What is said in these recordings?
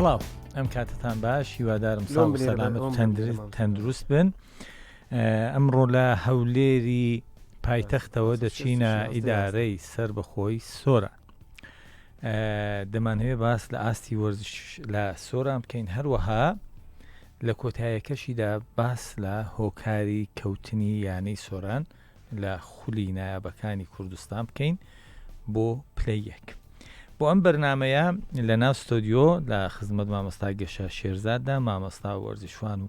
سڵاو ئەم کاتتان باش هیوادارم ساڵ و سەلامەت تەندروست بن. ئەمڕۆ لە هەولێری پایتەختەوە دەچینە ئیدارەی سەربەخۆی سۆران. دەمانەوێت باس لە ئاستی وەرزش لە سۆران بکەین، هەروەها لە کۆتاییەکەشیدا باس لە هۆکاری کەوتنی یانەی سۆران لە خولی نایابەکانی کوردستان بکەین بۆ پلەیەک. بۆ ئەم بەرنامەیە لە ناو ستۆدیۆ لە خزمەت مامۆستا گەشە شێرزاددا، مامۆستا وەرزشوان و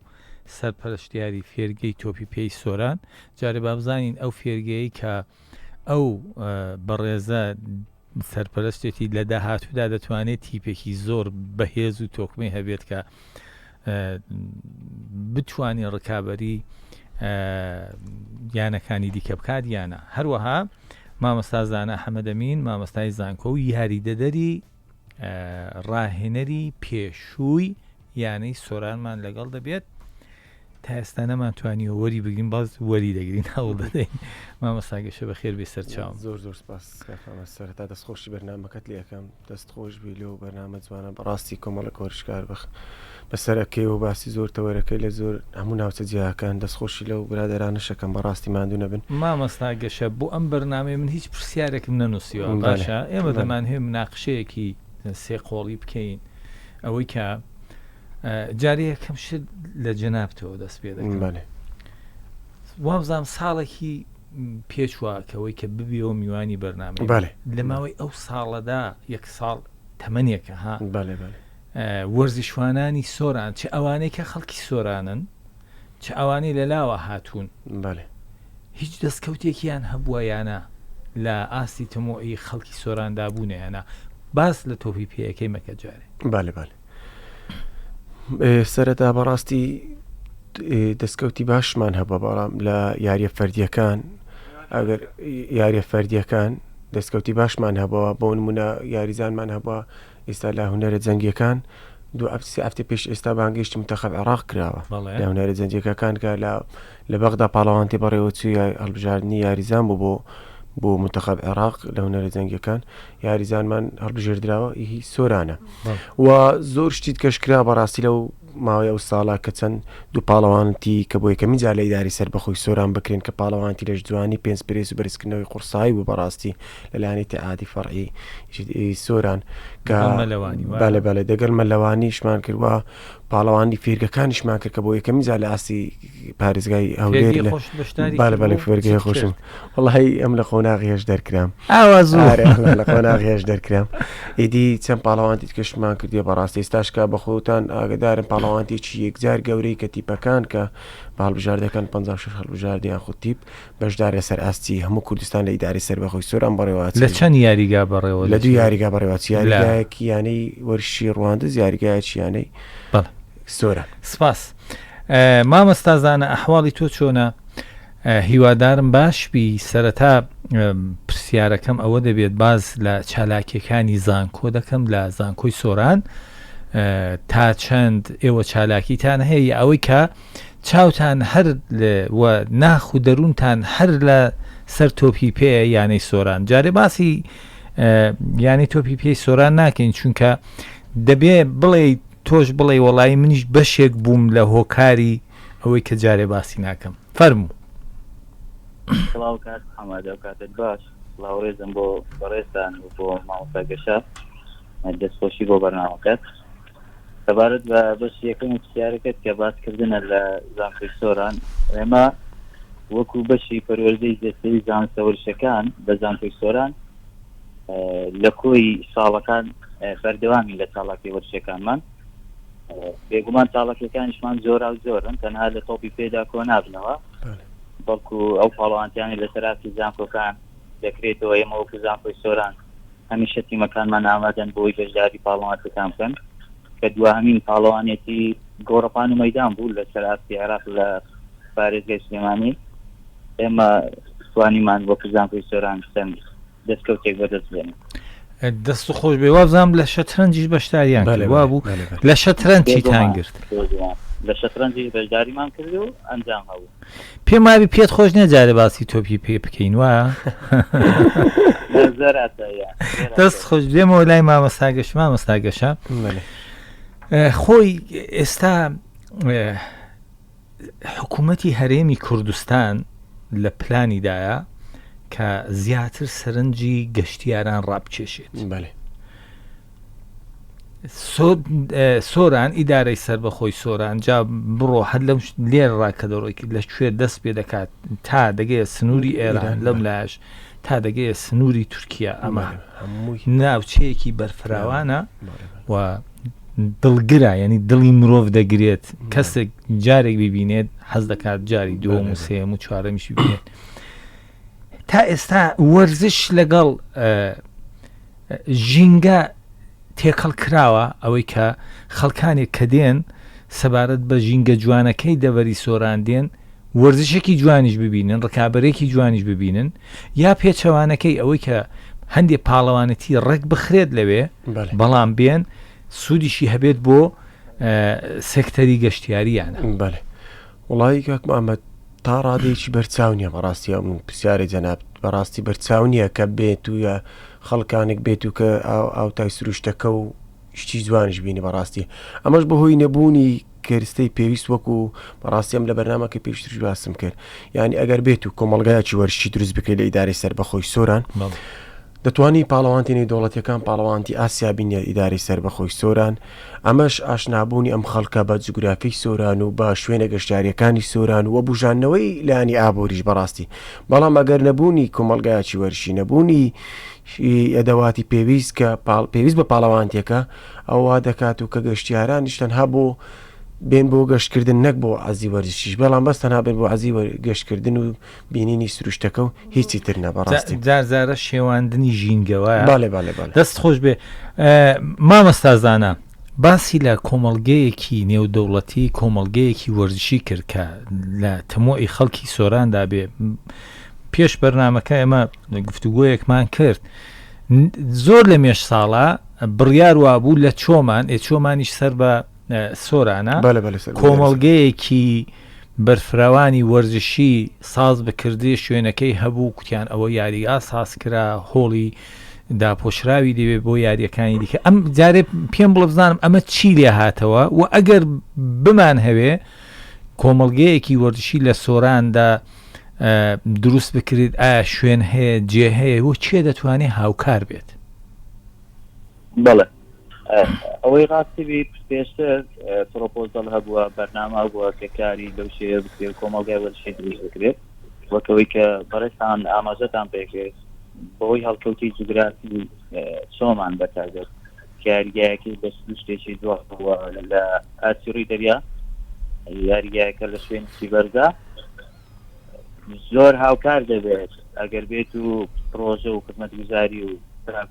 سەرپەرشتیاری فێرگەی تۆپی پێی سۆران. جارێ با بزانین ئەو فێرگەی کە ئەو بەڕێزە سەرپەرشتێتی لە داهاتوودا دەتوانێت تیپێکی زۆر بەهێز و تۆکمەی هەبێت کە بتوانێت ڕکابەری یانەکانی دیکە بکات یانە. هەروەها مامۆستا زانا حەمەدەمین، مامۆستای زانکۆ و یاریدەدەری ڕاهێنەری پێشووی یانەی سۆرانمان لەگەڵ دەبێت. تا ئێستا نەمانتوانیوە وەری بگرین، باز وەری دەگرین، هەوڵ دەدەین. مامۆستا گەشە بەخێر بێ سەرچاوم. زۆر سپاس سەرەتا دەستخۆشی بەرنامەکەت لێ یەکەم، دەستخۆش بی لێ و بەرنامە جوانە بەڕاستی کۆمەڵە کۆرشکار بەسەرەکەی و باسی زۆر تەوەرەکەی لە زۆر هەموو ناوچە جیاکان دەستخۆشی لەو برادەرانەشەکەم بەڕاستی ماندوو نەبن. مامۆستا گەشە بۆ ئەم بەرنامەی من هیچ پرسیارێکم نەنووسیوە، باشە ئێمە دەمانهێ مناقشەیەکی سێ قۆڵی بکەین، ئەوەی کە جارێ یەکەم شت لە جەنابتەوە دەست پێ دەکەم. وابزانم ساڵێکی پێچواکەوەی کە ببیەوە میوانی بەرنامە لە ماوەی ئەو ساڵەدا یەک ساڵ تەمەنیەکە ها وەرزشوانانی سۆران، چه ئەوانەی کە خەڵکی سۆرانن، چه ئەوانەی لە لاوە هاتوون، هیچ دەستکەوتێکیان هەبووە یانە لە ئاستی تەمۆعی خەڵکی سۆراندا بوونیانە. باس لە تۆپی پێیەکەی مەکە جارێ. سەرەتا بەڕاستی دەستکەوتی باشمان هەبووە، بەڵام لە یاریە فەردیەکان ئەگەر یاریە فەردیەکان دەستکەوتی باشمان هەبووە. بۆ نمونە یاریزانمان هەبووە ئێستا لە هونەرە جەنگیەکان دوو ئەفتە پێش ئێستا بانگەیشتی منتەخەب عێراق کراوە لە هونەرە جەنگیەکان کە لە بەغدا پاڵەوانتی بەڕێوەچووی هەڵبژاردننی یاریزان بوو بۆ منتەخەب عێراق لە هونەرە جەنگیەکان. یاریزانمان هەڵبژێردراوە هی سۆرانە و زۆر شتیت کەشکرا بەڕاستی لەو ماوەی ئەو ساڵا کە چەند دوو پاڵەوانتی کە بۆ یەکەمی جا لە ئیداری سەربەخۆی سۆران بکرێن کە پاڵەوانتی لەش جوانی پێنج پرێس و بەرزکردنەوەی قورسایی بوو بەڕاستی لەلایەنی تەعادی فەرعی سۆران کە بەڵێ دەگەڵ مەلەوانیشمان کردووە، پاڵەوانی فێرگەکانیشمان کرد کە بۆ یەکەمی جا لە ئاستی پارێزگای هەولێر بەڵێ فێرگەی خۆشم وەڵڵاهی ئەم لە خۆناغیەش دەرکرام لە خۆناغیەش دەرکرام. ئیدی چەند پاڵەوانتی کەشمان کردیە بەڕاستی ئێستاشکا بە خۆتان ئاگدارن پاڵەوانتێکی یەکجار گەورەی کە تیپەکان کە بە هەڵبژاردەکان 56 هەڵبژاردیان خۆ تیپ بەشدارە سەر ئاستی هەموو کوردستان لە ئیداری سەربەخۆی سۆران بەڕێوە لە چەند یاریگا بەڕێوە لە دوو یاریگا بەڕێوە یاریگایەکی یانەی وەرشی ڕواندز یاریگایەکی یانەی سۆران. سپاس. مامۆستا زانە ئەحواڵی تۆ چۆنە؟ هیوادارم باشبی. سەرەتا پرسیارەکەم ئەوە دەبێت باز لە چالاکیەکانی زانکۆ دەکەم لە زانکۆی سۆران. تا چەند ئێوە چالاکیتان هەیە ئەوەی کە چاوتان هەر و ناخ و دەروونتان هەر لە سەر تۆپی پێ یانەی سۆران. جارێ باسی یانی تۆپی پێی سۆران ناکەین، چونکە دەبێ بڵێ تۆش بڵێ وەڵی منیش بەشێک بووم لە هۆکاری ئەوەی کە جارێ باسی ناکەم. فەرموو. سڵاو کات ئامادە کاتت باش. سڵاوڕێزم بۆ بەڕێزان و بۆ مامۆستا گەشە، دەستخۆشی بۆ بەرنامەکەت. سەبارەت بە بەشی یەکەمی پرسیارەکەت کە باسکردنە لە زانکۆی سۆران، ئێمە وەکو بەشی پەروەردەی دەستەی زانستە وەرشەکان بە زانکۆی سۆران لە کۆی ساڵەکان بەردەوامی لە چاڵاکی وەرشەکانمان بێگومان چاڵەکەەکانیشمان زۆرا و زۆرن، تەنها لە تۆپی پێدا کۆ نابنەوە، بەڵکو ئەو پاڵەوانتیانی لە سەراکی زانکۆکان دەکرێتەوە. ئێمە وەکو زانکۆی سۆران هەمیشە تیمەکانمان ئامادەن بۆی بەشداری پاڵەوانتەکان بکەن کە دوهەمین پاڵەوانێتی گۆڕەپان و مەیدان بوو لە سەراکی عێراق لە پارێزگای سلێمانی. ئێمە توانیمان وەکو زانکۆی سۆران چەند دەستکەوتێک بەدەست بێنین. دەست و خۆش بێ. وابزانم لە شەترەنجیش بەشداریان کردوا بوو. لە شەترەنج چیتان گرت؟ لە شەترەنجی بەشداریمان کرد و ئەنجام هەبوو. پێم وابی پێت خۆش نەجارێ باسی تۆپی پێ بکەین وایە؟ دەست خۆش دێمەوە لای مامۆستا گەشە. خۆی ئێستا حکوومەتی هەرێمی کوردستان لە پلانیدایە کە زیاتر سەرنجی گەشتیاران ڕابکێشێت. سۆران ئیدارەی سەر بەخۆی سۆران جا بڕۆ هەر لەم لێر ڕاکە دەڕۆیکی لەکوێ دەست پێ دەکات تا دەگەیە سنووری ئێران لەم لاش تا دەگەیە سنووری تورکیا ئەمە ناوچەیەکی بەرفراوانە و دڵگرە ینی دڵی مرۆڤ دەگرێت کەسێک جارێک ببینێت حەز دەکات جاری دووەم و سێم و چوارەمیشی ببینێت. تا ئێستا وەرزش لەگەڵ ژینگە تێکەڵ کراوە ئەوەی کە خەڵکانێک کە دێن سەبارەت بە ژینگە جوانەکەی دەڤەری سۆران دێن وەرزشێکی جوانیش ببینن ڕکابەرێکی جوانیش ببینن یا پێچەوانەکەی ئەوەی کە هەندێک پاڵەوانەتی ڕێک بخرێت لەوێ بەڵام بێن سوودیشی هەبێت بۆ سێکتەری گەشتیاریانە. وڵی کاک محەممەد تا ڕادێکی بەرچاونیە بەڕاستی من پرسیارێک جەناب بەڕاستی بەرچاونیە کە بێت وە خەڵکانێک بێت و کە ئاوتای سروشتەکە و شتی جوانش بینی بەڕاستی ئەمەش بەهۆی نەبوونی کەرستەی پێویست وەکو بەڕاستیم لە بەرنامەکە پێشترش باسم کرد یعنی ئەگەر بێت و کۆمەڵگایکی وەرشی دروست بکەیت لە ئیدارەی سەر بەخۆی سۆران دەتوانی پاڵەوانتێنی دەوڵەتیەکان پاڵەوانتی ئاسیا بینە ئیدارەی سەر بەخۆی سۆران ئەمەش ئاشنابوونی ئەم خەڵکە بە جوگرافیی سۆران و بە شوێنە گەشتیاریەکانی سۆران و بژانەوەی لانی ئابووریش بەڕاستی بەڵام ئەگەر نەبوونی کۆمەڵگایکی وەرشی نەبوونی ئەدەواتی پێویست کە پێویست بە پاڵەوانتیەکە ئەووا دەکات و کە گەشتیارانیش تەنها بۆ بێن بۆ گەشتکردن نەک بۆ عەزی وەرزشیش بەڵام بەس تەنها بێن بۆ عەزی گەشتکردن و بینینی سروشتەکە و هیچی تر نە بەڕاستی جارجارە شێواندنی ژینگەوە دەست خۆش بێ. مامەستازانە باسی لە کۆمەڵگەیەکی نێودەوڵەتی کۆمەڵگەیەکی وەرزشی کرد کە لە تەمۆی خەڵکی سۆراندا بێ پێش بەرنامەکە ئێمە گفتوگۆیەکمان کرد زۆر لە مێش ساڵە بڕیار وابوو لە چۆمانیش سەر بە سۆرانە کۆمەڵگەیەکی بەرفراوانی وەرزشی ساز بکردی شوێنەکەی هەبوو کوتیان ئەوە یاریگا ساز کرا هۆڵی داپۆشراوی دەوێت بۆ یاریەکانی دیکە ئەم جارێ پێم بڵە بزانم ئەمە چی لێ هاتەوە و ئەگەر بمان هەوێ کۆمەڵگەیەکی وەرزشی لە سۆراندا دروست بکرێت ئایا شوێن هەیە جێ هەیە و چێ دەتوانێت هاوکار بێت. بەڵێ ئەوەی ڕاستیبی پێشتر پرۆپۆزەڵ هەبووە بەرنامە بووە کە کاری لەو شێ بکرێت کۆمەڵگای وەرزشی دروست بکرێت وەکەوەی کە بەڕێستان ئاماژەتان پێکرێت بەهۆی هەڵکەوتی جوگرافی چۆمان بەکاربێت یاریگایەکی بە شتێکی دۆخەوە لە ئاسیوڕی دەریا یاریگایەکە لە شوێنی بەرزە زۆر هاوکار دەبێت ئەگەر بێت و پرۆژە و خزمەتگوزاری و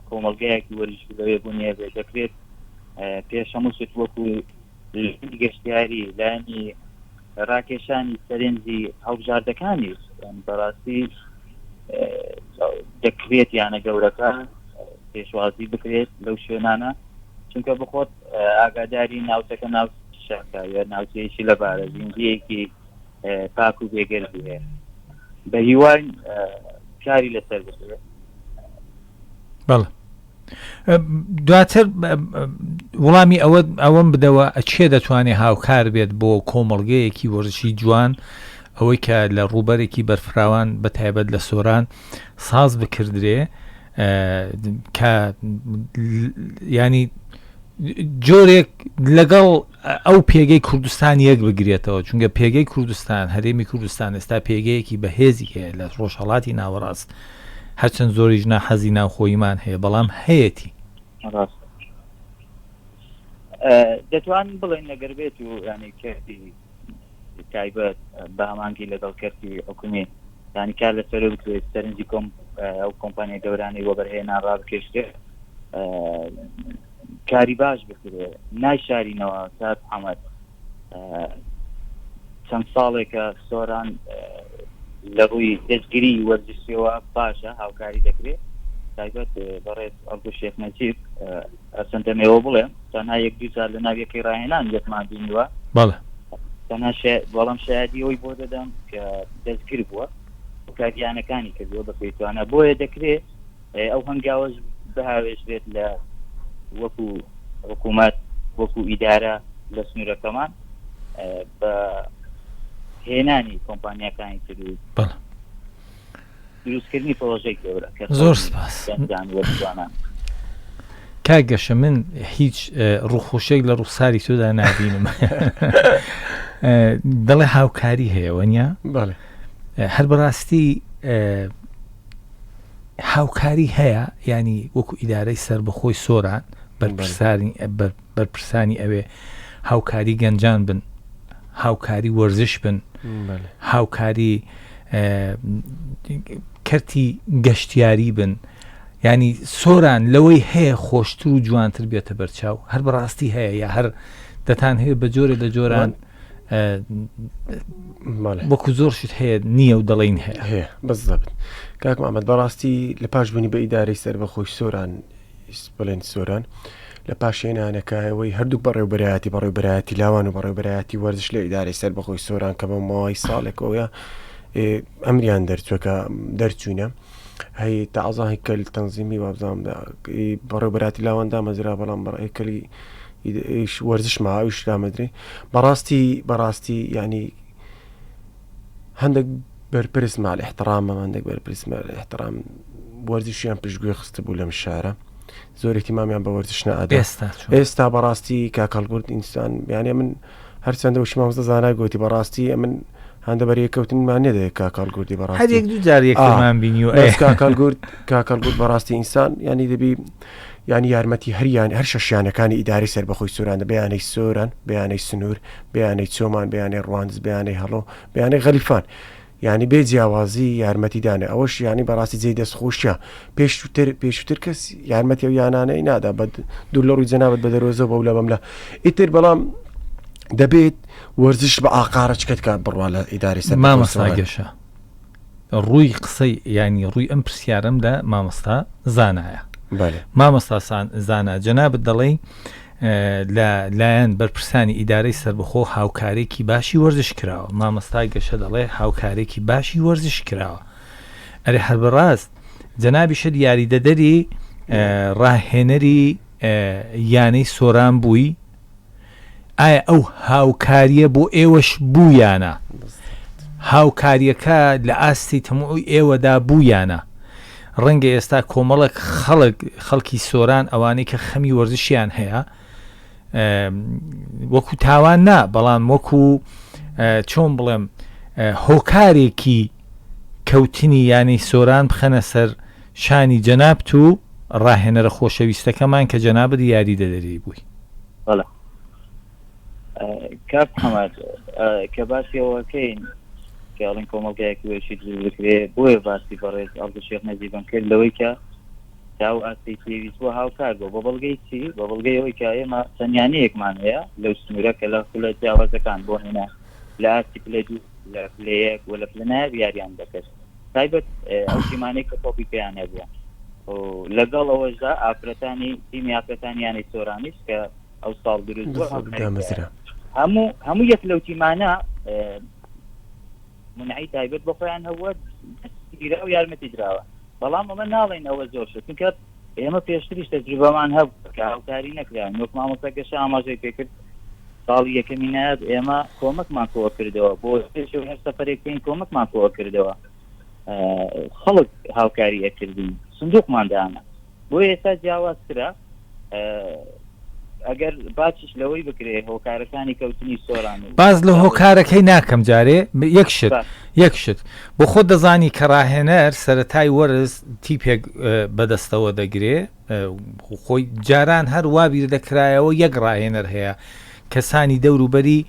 کۆمەڵگایەکی وەرزشی لەوێ بوونیە بێت دەکرێت پێش هەموو شت وەکو گەشتیاری لانی ڕاکێشانی سەرنجی هەڵبژاردەکانی بەڕاستی دەکرێت یانە گەورەکە پێشوازی بکرێت لەو شوێنانە چونکە بخۆت ئاگاداری ناوچەکە ناو شەکە یا ناوچەیەکی لەبارە زیندگیەکی پاک و بێگەر هەیە بە هیوای کاری لەسەر بکرێت. بەڵێ دواتر وڵامی ئەوەم بدەوە چێ دەتوانێت هاوکار بێت بۆ کۆمەڵگەیەکی وەرزشی جوان ئەوەی کە لە ڕووبەرێکی بەرفراوان بە تایبەت لە سۆران ساز بکردرێ کە ینی جۆرێک لەگەڵ ئەو پێگەی کوردستان یەک بگرێتەوە چونکە پێگەی کوردستان هەرێمی کوردستان ئێستا پێگەیەکی بەهێزی هەیە لە ڕۆژهەڵاتی ناوەڕاست هەرچەند زۆریش حەزی ناوخۆیمان هەیە بەڵام هەیەی دەتوان بڵێن لەگەر بێت و ینی کردی تایبەت بە هەمانگی لەگەڵ کردی حکومی ینی کار لەسەر بکرێت سەرنجی ئەو کۆمپانیای گەورانی وەبەرهێنا ڕابکێشتێ کاری باش بکرێت نایشارینەوە سات حەمەد چەند ساڵێکە سۆران لە ڕووی دەستگیری وەرزشیەوە باشە هاوکاری دەکرێت تایبەت بەڕێز ئەڵگو شێخ نەجیب ئەسەندەمەوە بڵێ تەنها یەک دوو سال لە ناویەکەی ڕاهێنان یەکمان بینیوە تەنها بەڵام شایەتی ئەوی بۆ دەدەم کە دەستگیر بووە کاریانەکانی کردووە بە پێیتوانە بۆیە دەکرێت ئەو هەنگاوەش بەهاوێش بێت لە وەکو حکوومەت وەکو ئیدارە لە سنوورەکەمان بە هێنانی کۆمپانیەکانی تر و دروستکردنی پرۆژەی گەورە زۆر سپاس کاگەشە من هیچ ڕووخۆشێک لە ڕووساری تۆدا نبینم دەڵێ هاوکاری هەیە وەنیا هەر بەڕاستی هاوکاری هەیە ینی وەکو ئیدارەی سەربەخۆی سۆران بەرپرسانی ئەوێ هاوکاری گەنجان بن هاوکاری وەرزش بن هاوکاری کەرتی گەشتیاری بن ینی سۆران لەوەی هەیە خۆشتر و جوانتر بێتە بەرچاو هەر بەڕاستی هەیە یا هەر دەتان هەیە بە جۆرە لە جۆران وەکو زۆرشت هەیە نییە و دەڵێن هەیە بەزەبن کاک محەممەد بەڕاستی لە پاشبوونی بە ئیدارەی سەربەخۆی سۆران بڵێن سۆران لە پاشێنانەکەەوەی هەردوو بەڕێوبەرایەتی لاوان و بەڕێوبەرایەتی وەرزش لە ئیدارەی سەربەخۆی سۆران کە بە ماوەی ساڵێکەوەیە ئەمریان دەرچووەکە دەرچوونە هەیە تازاهی کەل تەنزیمی وابزاندا بەڕێوبەراتی لاواندا مەزرا بەڵام بەڕێکەلی وەرزش ماویش دامەدرێ بەڕاستی ینی هەندێک بەرپرس مال احترامە هەندێک بەرپرس احترام وەرزشیان پشتگوێ خستە بوو لەم شارە زۆر احتیمامیان بە وەرزش نەئەدا ئێستا بەڕاستی کاکەڵگورد ئینسان یانێ من هەرچەندە وشی مامۆستا زانای گوتی بەڕاستی من هەندە بەریەکەوتنمان نێدەیە کاکەڵگوردی بەڕاستی هەر یەک دوو جار یەکمان بینی و کاکەڵگورد بەڕاستی ئینسان ینی دەبی ینی یارمەتی هەر شەشیانەکانی ئیداری سەربەخۆی سۆرانە بەیانەی سۆران بەیانەی سنوور بەیانەی چۆمان بەیانەی ڕواندز بەیانەی هەڵۆ بەیانەی غەلیفان ینی بێ جیاوازی یارمەتیدانێ ئەوەش ینی بەڕاستی جێی دەستخۆشیە پێشتر کەس یارمەتی ئەو یانانەی نادا بە دوور لە ڕووی جەنابەت بە دەرۆزە بە لە بەملا ئیتر بەڵام دەبێت وەرزش بە ئاقارەچکەت کا بڕوا لە ئیداری سەر مامەستاگەشە ڕووی قسەی ینی ڕووی ئەم پرسیارەمدا مامۆستا زانایە مامۆستا زانە جەنابەت دەڵێ لایەن بەرپرسانی ئیدارەی سەربەخۆ هاوکارێکی باشی وەرزش کراوە مامۆستا گەشە دەڵێ هاوکارێکی باشی وەرزش کراوە ئەرێ هەر بەڕاست جەنابیشە یاریدەدەری ڕاهێنەری یانەی سۆران بووی ئایا ئەو هاوکاریە بۆ ئێوەش بوویانە هاوکاریەکە لە ئاستی تەموعی ئێوەدا بوویانە ڕەنگە ئێستا کۆمەڵک خەڵکی سۆران ئەوانەی کە خەمی وەرزشیان هەیە وەکو تاوان نا بەڵام وەکو چۆن بڵێم هۆکارێکی کەوتنی ینی سۆران بخەنە سەر شانی جەنابەت و ڕاهێنەرە خۆشەویستەکەمان کە جەنابەت یاری دەدەری بووی کاک محەممەد کە باسیەوەکەین کاڵین کۆمەڵگایەکی وێشی دروستکرێ بۆیە باسی بەڕێز ئەڵدەشێخ نەجیبم کرد لەوەی کە تاو ئاستی پێویست بۆ هاوکار بۆ بەڵگەی چی بە بەڵگەی ئەوەی کە ئێمە چەندیانەیەکمان هەیە لەو سنوورە کە لە خولە جیاوازەکان بۆ هێنا لە ئاستی پلە دوو لە پلەیەک و لە پلەنایە یاریان دەکەس تایبەت ئەو تیمانەی کە تۆپی پێیان هەبووە لەگەڵ ئەوەشدا ئافرەتانی تیمی ئافرەتانیانی سۆرانیش کە ئەو ساڵ دروست هەموو یەک لەو تیمانە منعی تایبەت بە خۆیان هەبووە و یارمەتی دراوە بەڵام ئەمە ناڵێن ئەوە زۆر شت چونکە ئێمە پێشتریش تەجروبەمان هەبوو کە هاوکاری نەکران وەک مامۆستا گەشە ئاماژەی پێکرد ساڵی یەکەمی نایەت ئێمە کۆمەکمان کۆوە کردەوە بۆ پێش هەر سەفەرێکین کۆمەکمان کۆوە کردەوە خەڵک هاوکاری ئەکردین سندوقمان دانا بۆ ئێستا جیاوازکرا ئەگەر باچش لەوەی بکرێ هۆکارەکانی کەوتنی سۆران باز لە هۆکارەکەی ناکەم جارێ یەک شت بۆ خۆ دەزانی کە ڕاهێنەر سەرەتای وەرز تیپێک بەدەستەوە دەگرێ خۆی جاران هەر وابیر دەکرایەوە یەک ڕاهێنەر هەیە کەسانی دەوروبەری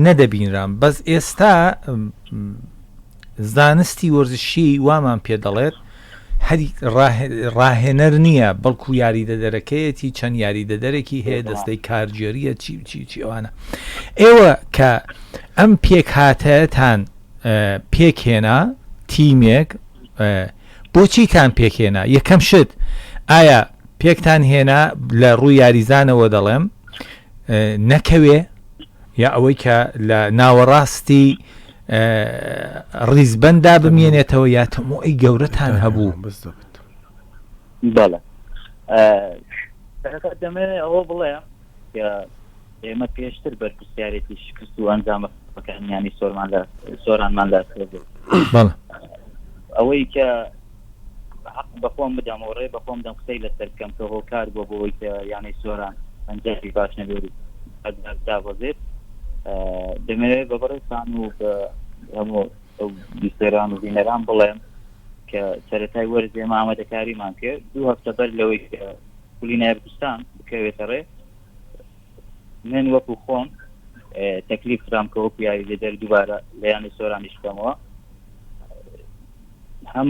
نەدەبینران بەس ئێستا زانستی وەرزشی وامان پێ دەڵێت هەری ڕاهێنەر نییە بەڵکو یاریدەدەرەکەیەتی چەند یاریدەدەرێکی هەیە دەستەی کارگێریە چی ئەوانە ئێوە کە ئەم پێک هاتەتان پێکهێنا تیمێک بۆچیتان پێکهێنا یەکەم شت ئایا پێکتان هێنا لە ڕووی یاریزانەوە دەڵێم نەکەوێ یا ئەوەی کە لە ناوەڕاستی ڕیزبەندا بمێنێتەوە یا تەموعی گەورەتان هەبوو بەڵێ دەمێ ئەوە بڵێ کە ئێمە پێشتر بەرپرسیارێتی شکست و ئەنجامەکانیانی سۆرانمان لاسێت بەڵێ ئەوەی کە بەخۆم بدەمەوەڕێ بەخۆم دەم قسەی لەسەر بکەم کە هۆکار بۆ بۆەوەی کە یانەی سۆران ئەنجامی باش نەبێت دابەزێت دەمەوێت بە بەڕێستان و بە هەموو بیستێران و بینەران بڵێم کە سەرەتای وەرزێ ئامادەکاریمان کرد 2 هەفتە بەر لەوەی کە پولینە کوردستان بکەوێتە ڕێ من وەکو خۆم تەکلیف کرام کە وەکو یاریدەدەر دووبارە لە یانەی سۆرانیش بکەمەوە هەم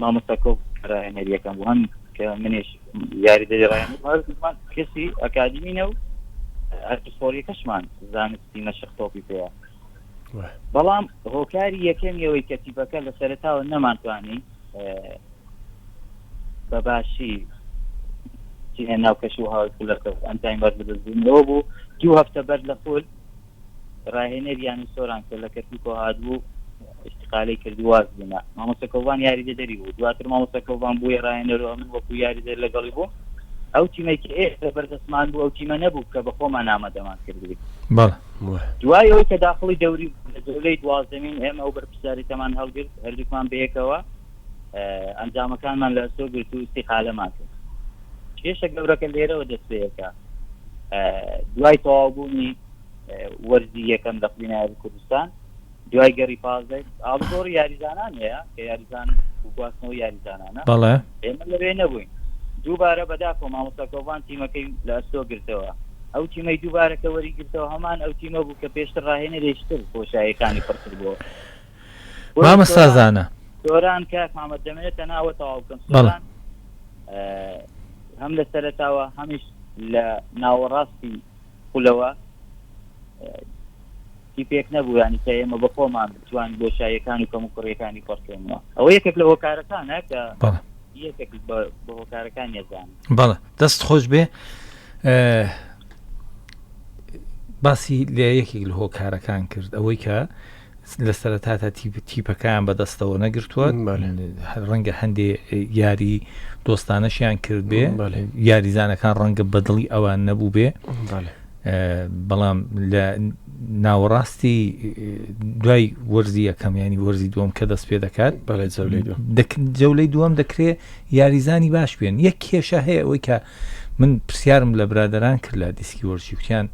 مامۆستاکۆ ڕاهێنەریەکەم بوو هەم کە منیش یاریدەری ڕاهێنەرمان کەسی ئەکادیمینە و ئەرپسپۆریەکەشمان زانستی مەشق تۆپی پێەیە بەڵام هۆکاری یەکەمیەوەی کە تیپەکە لە سەرەتاوە نەمانتوانی بە باشی چینە ناو کەش و هاوی پولەکە ئەنجامی باش بدەستبوونەوە بوو 2 هەفتە بەر لە خۆل ڕاهێنەریانی سۆران کە لە کەرکووکۆ هاتبوو استقالەی کردی واز بوونا مامۆستاکۆڤان یاریدەدەری بوو دواتر مامۆستاکۆڤان بووە ڕاهێنەرەوە من وەکو یاریدەر لەگەڵی بوو ئەو تیمەی کە ئێستا بەردەستمان بوو ئەو تیمە نەبوو کە بە خۆمان ئامادەمان کردی دوای ئەوەی کە داخڵی دەوری دەولەی 12مین ئێمە ئەو بەرپرسیاریتەمان هەڵگرت هەردووکمان بەیەکەوە ئەنجامەکانمان لە ئەستۆ گرت و استیقالەمان کرد کێشە گەورەکە لێرەوە دەست پێیەکە دوای تەواوبوونی وەرزی یەکەم لە قبینای کوردستان دوای گەڕی پازدەی ئاڵگۆڕی یاریزانان هەیە کە یاریزان و گواستنەوە یاریزانانە بەڵێ ئێمە لەوێ نەبووین دووبارە بەداخۆ مامۆستاکۆڤان تیمەکەی لە ئەستۆ گرتەوە ئەو تیمەی دووبارەکە وەریگرتەوە هەمان ئەو تیمە بوو کە پێشتر ڕاهێنەرێشتر بۆشایەکانی پڕتر بووە مامۆستازانە سۆران کاک محەممەد دەمێتە ناوە تەواو بکەم سۆران هەم لە سەرەتاوە هەمیش لە ناوەڕاستی خولەوە تیپێک نەبوو ینی کە ئێمە بە خۆمان بتوان بۆشایەکان و کەم و کوڕیەکانی پڕکەینەوە ئەوە یەکێک لە هۆکارەکانە کە یەکێک بە هۆکارەکان یەزان بەڵێ دەست خۆش بێ باسی لە یەکێک لە هۆکارەکان کرد ئەوەی کە لە سەرەتاتە تیپەکان بەدەستەوە نەگرتووە ڕەنگە هەندێ یاری دۆستانەشیان کرد بێ یاریزانەکان ڕەنگە بەدڵی ئەوان نەبوو بێ بەڵام لە ناوەڕاستی دوای وەرزی یەکەم ینی وەرزی دووەم کە دەست پێ دەکات جەولەی دووەم دەکرێت یاریزانی باش بێن یەک کێشە هەیە ئەوەی کە من پرسیارم لە برادران کرد لە دیسکی وەرزی وتیان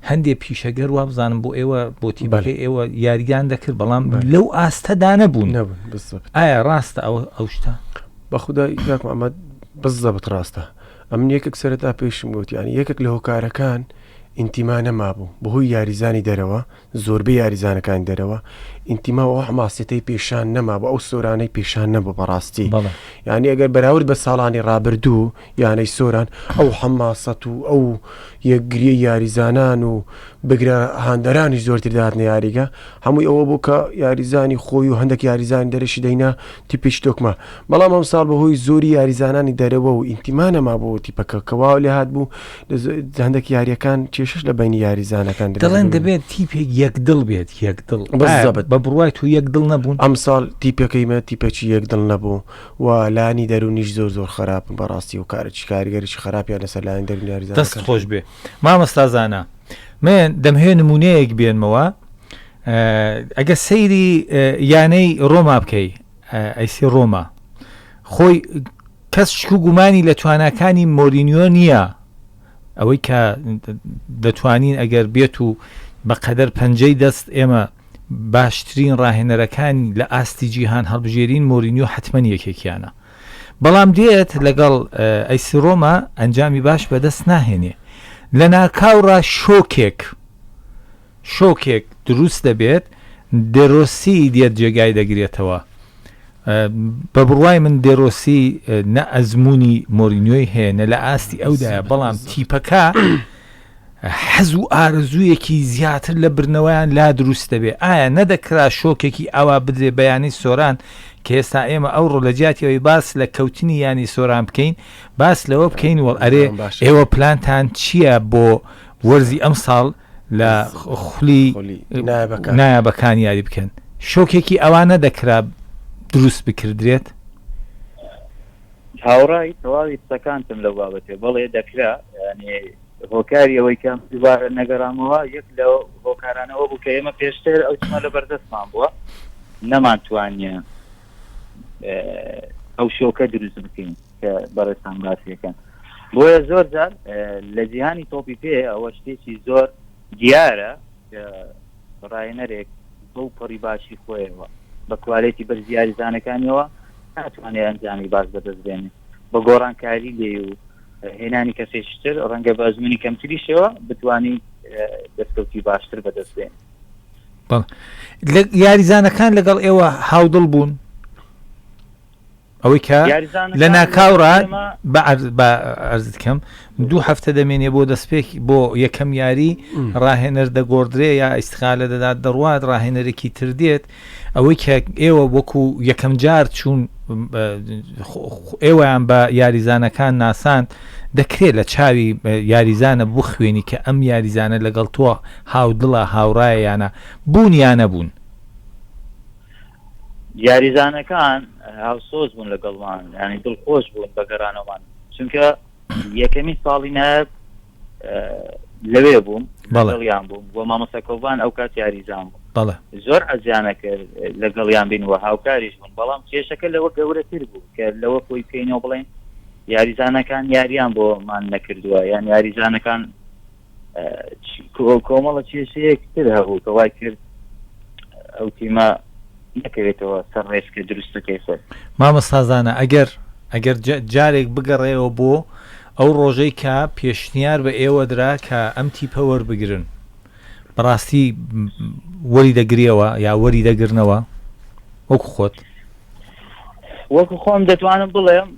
هەندێک پیشەگەر وا بزانم بۆ ئێوە بۆ تیبەکەی ئێوە یاریدان دەکرد بەڵام لەو ئاستەدا نەبوون ئایا ڕاستە ئەو شتە بەخودای کاک محەممەد بزەبت ڕاستە ئەمن یەکێک سەرەتا پێشم گوتیانی یەکێک لە هۆکارەکان ئینتیما نەمابوو بەهۆی یاریزانی دەرەوە زۆربەی یاریزانەکان دەرەوە ئینتیماەوە حماسەتەی پێشان نەمابوو ئەو سۆرانەی پێشان نەبوو بەڕاستی یعنی ئەگەر بەراورد بە ساڵانی ڕابردوو یانەی سۆران ئەو حماسەت و ئەو یەکگریە یاریزانان و بگرە هاندەرانی زۆرتر داهاتنە یاریگە هەمووی ئەوە بوو کە یاریزانی خۆی و هەندێک یاریزانی دەرەشی دەینا تیپێکی تۆکمە بەڵام ئەم ساڵ بەهۆی زۆری یاریزانانی دەرەوە و ئینتیما نەمابوو تیپەکە کەواو لێ هات بوو هەندێک یاریەکان کێشش لە بینی یاریزانەکان دەڵێن دەبێت تیپێک یەکدڵ بێت یەکدڵ بە بڕوای تو یەکدڵ نەبوون ئەم ساڵ تیپەکەیمە تیپێکی یەکدڵ نەبوو و لانی دەرونیش زۆر خراپن بەڕاستی و کارێکی کاریگەریی خراپیان لەسەر لایەن دەرونی یاریزان دەست خۆش بێ مامۆستازانە من دەمهێن نمونەیەک بێنمەوە ئەگە سەیری یانەی ڕۆما بکەی ئەیسی ڕۆما خۆی کەس شکو گومانی لە تواناکانی مۆرینیۆ نییە ئەوەی کە دەتوانین ئەگەر بێت و بەقەدەر پەنجەی دەست ئێمە باشترین ڕاهێنەرەکانی لە ئاستی جیهان هەڵبژێرین مۆرینیۆ حتمەن یەکێکیانە بەڵام دێت لەگەڵ ئەیسی ڕۆما ئەنجامی باش بەدەست ناهێنێ لە ناکاوڕا شۆکێک دروست دەبێت دێرۆسی دێت جێگای دەگرێتەوە بە بڕوای من دێرۆسی نە ئەزمموی مۆرینیۆی هەیە نە لە ئاستی ئەودایە بەڵام تیپەکە حەز و ئارزوویەکی زیاتر لە برنەوەیان لا دروست دەبێت ئایا نەدەکرا شۆکێکی ئاوا بدرێ بەیانی سۆران کە ئێستا ئێمە ئەوڕۆ لە جیاتیەوەی باس لە کەوتنی ینی سۆران بکەین باس لەوە بکەین وەڵ ئەرێ ئێوە پلانتان چییە بۆ وەرزی ئەم ساڵ لە خولی نایابەکان یاری بکەن شۆکێکی ئەوانە دەکرا دروست بکردرێت هاوڕای تەواوی قسەکانتم لەو بابەتێ بەڵێ دەکرا ینی هۆکاری ئەوەی کەم دووبارە نەگەڕامەوە یەک لە هۆکارانەوە بوو کە ئێمە پێشتر ئەوچمە لە بەردەستمان بووە نەمانتوانیە ئەو شۆکە دروست بکەین کە بەڕێستان باسیەکەن بۆیە زۆر جار لە جیهانی تۆپی پێ ئەوە شتێکی زۆر دیارە کە ڕاهێنەرێک بەو پەڕی باشی خۆیەوە بە کوالێتی بەرز یاریزانەکانیەوە ناتوانێت ئەنجامی باش بەدەست بێنێ بە گۆڕانکاری لێ و هێنانی کەسێکتر ڕەنگە بە ئەزمموی کەمتریشەوە بتوانین دەستکەوتی باشتر بەدەست بێن یاریزانەکان لەگەڵ ئێوە هاودڵ بوون ئەوەی کە لە ناکاوڕە بە ئەرزت کەم 2 هەفتە دەمێنێ بۆ دەستپێک بۆ یەکەم یاری ڕاهێنەر دەگۆڕدرێ یا ئیستخالە دەدات دەڕوات ڕاهێنەرێکی تر دێت ئەوەی کە ئێوە وەکو یەکەم جار چوون ئێوەیان بە یاریزانەکان ناسان دەکرێت لە چاوی یاریزانە بخوێنی کە ئەم یاریزانە لەگەڵ تۆ هاودڵە هاوڕایە یانە بوون یانە بوون یاریزانەکان هاوسۆز بوون لەگەڵمان ینی دڵخۆش بوون بە گەڕانەوەمان چونکە یەکەمی ساڵی نایب لەوێ بووم لەگەڵیان بووم بۆ مامۆستاکۆڤان ئەو کات یاریزان بوو زۆر ئەزیانە کرد لەگەڵیان بینەوە هاوکاریش بوون بەڵام کێشەکە لەوە گەورەتر بوو کە لەوە خۆی پێینەوە بڵێن یاریزانەکان یاریان بۆمان نەکردووە یان یاریزانەکان کۆمەڵە کێشەیەکتر هەبوو کە وای کرد ئەو تیمە نەکەوێتەوە سەر ڕێسکە دروستەکەی خۆی مامۆستازانە ئەگەر جارێک بگەڕێەوە بۆ ئەو ڕۆژەی کە پێشنیار بە ئێوە درا کە ئەم تیپە وەربگرن بەڕاستی وەری دەگریەوە یا وەری دەگرنەوە وەکو خۆت وەکو خۆم دەتوانم بڵێم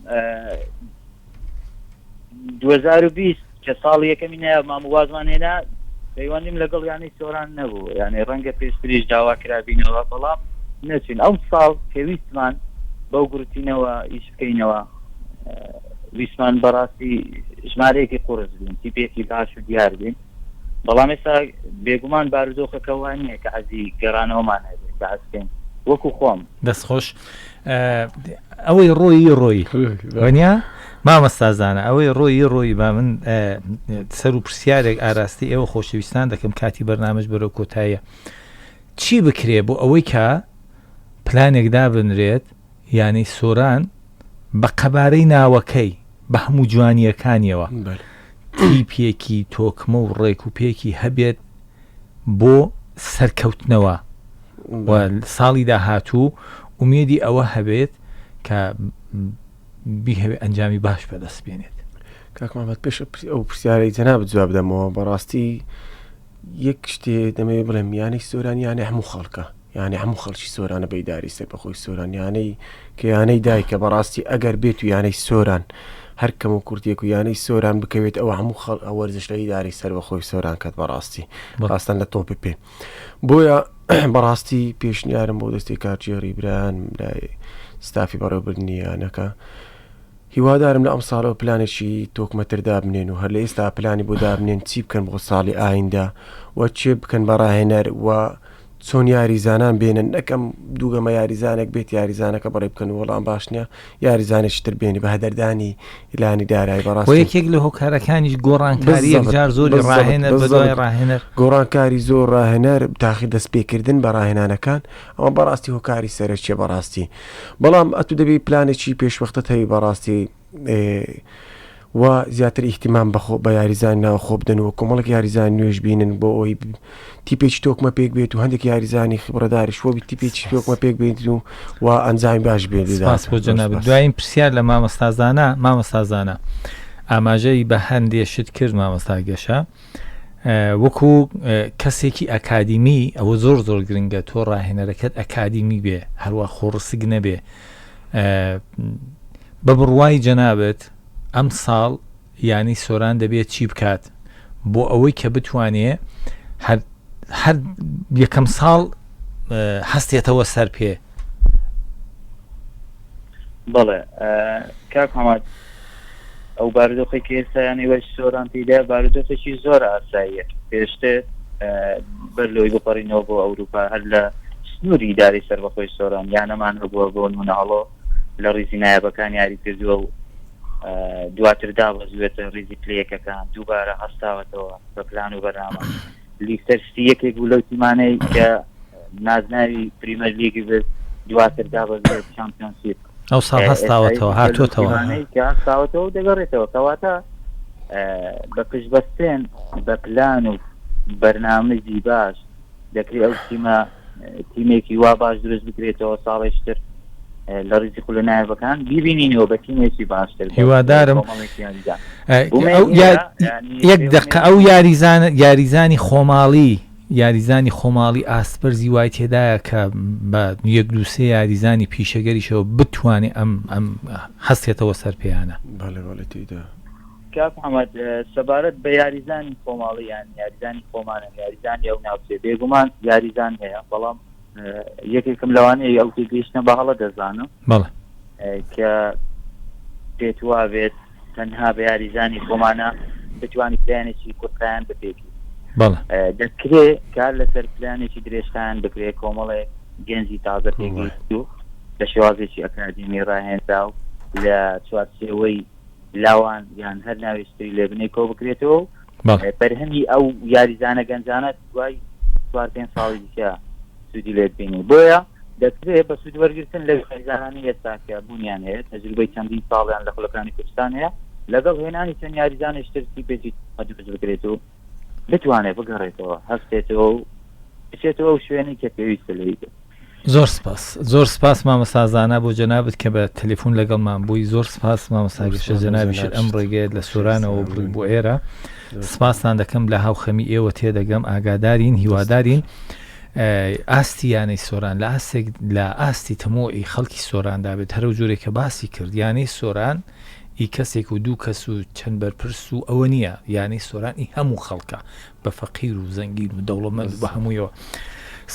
2020 کە ساڵی یەکەمی نایە ماموازمان هێنا پەیوەندیم لەگەڵ یانەی سۆران نەبوو یعنی ڕەنگە پێشتریش داوا کرابینەوە بەڵام نەچین ئەو ساڵ پێویستمان بەو گروتینەوە ئیش بکەینەوە ویسمان بەڕاستی ژمارەیەکی قورس بوون تیپێکی باش و دیار بین بەڵام ئێستا بێگومان بارودۆخەکە وانییە کە حەزی گەڕانەوەمان هەبێت بە حەزکەین وەکو خۆم دەستخۆش ئەوەی ڕۆیی وەنیا مامۆستازانە ئەوەی ڕۆیی با من سەر و پرسیارێک ئاراستی ئێوە خۆشەویستان دەکەم کاتی بەرنامەش بەرەو کۆتاییە چی بکرێ بۆ ئەوەی کە پلانێکدا بنرێت یانەی سۆران بە قەبارەی ناوەکەی بە هەموو جوانیەکانیەوە تیپێکی تۆکمە و ڕێک و پێکی هەبێت بۆ سەرکەوتنەوە و ساڵی داهاتوو ئومێدی ئەوە هەبێت کە بیهەوێ ئەنجامی باش بەدەست بێنێت کاکمامەت پێش ئەو پرسیارەی جەناب جواب دەمەوە بەڕاستی یەک شتێ دەمێ بڵێم یانەی سۆران یانە هەموو خەڵکە یانە هەموو خەڵکی سۆرانە بەیداری سەر بەخۆی سۆران یانەی کە یانەی دایکە بەڕاستی ئەگەر بێت و یانەی سۆران هەرکەم و کورتێک و یانەی سۆران بکەوێت ئەوە هەموو خەڵ وەرزشەی داری سەر بەخۆی سۆران کات بەڕاستی ڕاستان لە تۆپی پێ بۆیە بەڕاستی پێشنیارم بۆ دەستی کارجێڕی بران لای ستافی بەڕێوەبردننی یانەکە هیوادارم لە ئەم ساڵەوە پلانێکی تۆکمەتردا بنێن و هەر لە ئێستا پلانی بۆ دابنێن چی بکەن بۆ ساڵی ئایندا و چێ بکەن بەڕاهێنەر و چۆن یاریزانان بێنن نەکەم دووگەمە یاریزانێک بێت یاریزانەکە بەڕێ بکەن و وەڵام باش نییە یاریزانێکتر بێنی بە هەدەردانی لانی دارایی بەڕاست یەکێک لە هۆکارەکانیش گۆڕانکاری یەکجار زۆری ڕاهێنەر بەدوای ڕاهێنەر گۆڕانکاری زۆر ڕاهێنەر تاخی دەست پێکردن بە ڕاهێنانەکان ئەوە بەڕاستی هۆکاری سەرچیە بەڕاستی بەڵام ئەتو دەبی پلانێکی پێشوەختت هەیە بەڕاستی و زیاتر ئیحتیمام بە یاریزان ناوە خۆ بدەن و کۆمەڵک یاریزان نوێژ بینن بۆ ئەوی تیپێکی تۆکمە پێک بێت و هەندێک یاریزانی خبرەداریش وە تیپێکی تۆکمە پێک بێت و ئەنجامی باش بێت بۆ جەناب دوایین پرسیار لە مامۆستازانە ئاماژەی بە هەندێشت کرد مامۆستا گەشە وەکو کەسێکی ئەکادیمی ئەوە زۆر گرنگە تۆ ڕاهێنەرەکەت ئەکادیمی بێ هەروە خۆڕسک نەبێ بە بڕوای جەنابەت ئەم ساڵ یانی سۆران دەبێت چی بکات بۆ ئەوەی کە بتوانێ هەر یەکەم ساڵ هەستێتەوە سەر پێ بەڵێ کاک حەمەد ئەو بارودۆخی کە ئێستا یانەوە سۆران پێدا بارودۆخێکی زۆر ئاساییە پێشتر بەر لەوەی بپەڕینەوە بۆ ئەوروپا هەر لە سنووری داری سەر بەخۆی سۆران یانەمان هەبووە بۆ نمونە هەڵۆ لە ڕیزی نایابەکان یاری کردووە و دواتر دابەزوێتە ریزی پلەیەکەکان دووبارە هەستاوەتەوە بە پلان و بەرنامە لیستەر یەکێک بوو لەو تیمانەی کە نازناوی پریمەر لیگی بێت دواتر دابەزوێت چامپیۆنشیپ ئەو ساڵ هەستاوەتەوە هاتوۆتەوە کە هەستاوەتەوە دەگەڕێتەوە کەواتە بە پشتبەستێن بە پلان و بەرنامەی باش دەکرێت ئەو تیمێکی وا باش دروست بکرێتەوە ساڵێشتر لە ڕیزی خولەنایەکان بیبینینەوە بە تیمێکی باشتر هیوادارم یەک دقە ئەو یاریزانی خۆماڵی ئاسپەرزی وای تێدایە کە بە یەک دووسێ یاریزانی پیشەگەریشەوە بتوانێت ئەم هەستێتەوە سەر پێیانە تێدا کاک محەممەد سەبارەت بە یاریزانی خۆماڵی یان یاریزانی خۆمانە یاریزانی ئەو ناوچێ بێگومان یاریزان هەیە بەڵام یەکێکم لەوانەیە ئەو تێگەیشتە بە هەڵە دەزانم کە پێت وابێت تەنها بە یاریزانی خۆمانە بتوانی پلانێکی کورتیان بپێکی دەکرێت کار لەسەر پلانێکی درێژتان بکرێت کۆمەڵێک گەنجی تازە پێگەیشت و لە شێوازێکی ئەکادیمی ڕاهێندا و لە چوارچێوەی لاوان یان هەر ناویستری لێ بنەی کۆ بکرێتەوە بەرهەمی ئەو یاریزانە گەنجانە دوای 4-5 ساڵی دیکە سوودی لێت بینی بۆیە دەکرێت بە سوود وەرگرتن لە خەریزانانی ئێستاکە بوونیان هەیە تەجروبەی چەندین ساڵیان لە خولەکانی کوردستان هەیە لەگەڵ هێنانی چەند یاریزانێشتری پێی دروست بکرێت و بتوانێت بگەڕێتەوە هەستێتەوە و بچێتەوە و شوێنی کە پێویستە لێیت. زۆر سپاس مامەسازانە بۆ جەنابەت کە بە تەلێفۆن لەگەڵمان بووی زۆر سپاس مامەساگەشە جەنابیشت ئەم ڕێگەیت لە سۆرانەوە بووی بۆ ئێرە سپاسان دەکەم لە هاوخەمی ئێوە تێدەگەم ئاگادارین هیوادارین ئاستی یانەی سۆران لە ئاستی تەمۆی خەڵکی سۆراندا بێت هەرو جۆرێک کە باسی کرد یانەی سۆران ئی کەسێک و دوو کەس و چەند بەرپرس و ئەوە نییە یانەی سۆرانی هەموو خەڵکە بە فەقیر و زەنگین و دەوڵەمەند بە هەموویەوە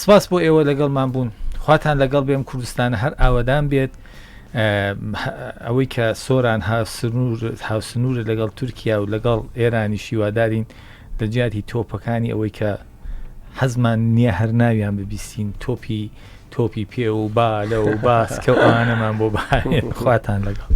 سپاس بۆ ئێوە لەگەڵمان بوون خواتان لەگەڵ بێم کوردستان هەر ئاوەدان بێت ئەوەی کە سۆران هاوسنوورە لەگەڵ تورکیا و لەگەڵ ئێرانی شیوادارین دەجاتی تۆپەکانی ئەوەی کە حەزمان نییە هەر ناویان ببیستین تۆپی پێ و با لە و باسکە ئەوانەمان بۆ بەهێن خواتان لەگەڵ